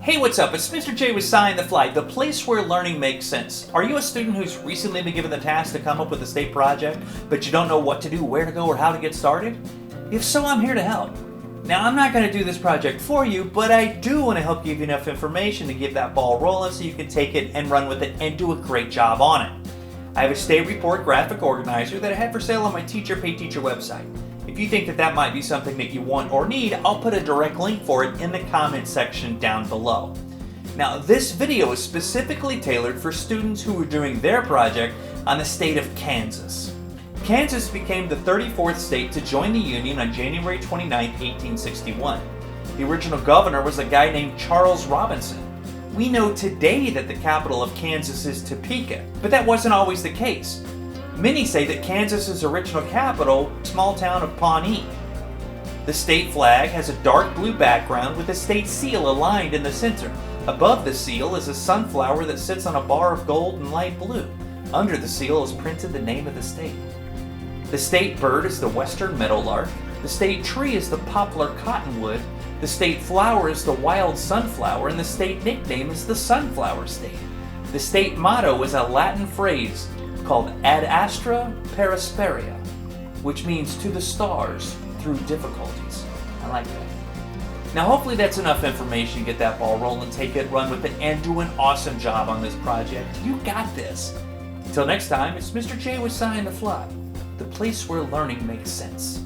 Hey, what's up? It's Mr. J with SciOnTheFly, the place where learning makes sense. Are you a student who's recently been given the task to come up with a state project, but you don't know what to do, where to go, or how to get started? If so, I'm here to help. Now, I'm not going to do this project for you, but I do want to help give you enough information to get that ball rolling so you can take it and run with it and do a great job on it. I have a state report graphic organizer that I have for sale on my Teacher Pay Teacher website. If you think that might be something that you want or need, I'll put a direct link for it in the comment section down below. Now, this video is specifically tailored for students who are doing their project on the state of Kansas. Kansas became the 34th state to join the Union on January 29, 1861. The original governor was a guy named Charles Robinson. We know today that the capital of Kansas is Topeka, but that wasn't always the case. Many say that Kansas's original capital was the small town of Pawnee. The state flag has a dark blue background with a state seal aligned in the center. Above the seal is a sunflower that sits on a bar of gold and light blue. Under the seal is printed the name of the state. The state bird is the western meadowlark. The state tree is the poplar cottonwood. The state flower is the wild sunflower, and the state nickname is the Sunflower State. The state motto is a Latin phrase called Ad Astra Per Asperia, which means to the stars through difficulties. I like that. Now, hopefully that's enough information to get that ball rolling, take it, run with it, and do an awesome job on this project. You got this. Until next time, it's Mr. J with SciOnTheFly, the place where learning makes sense.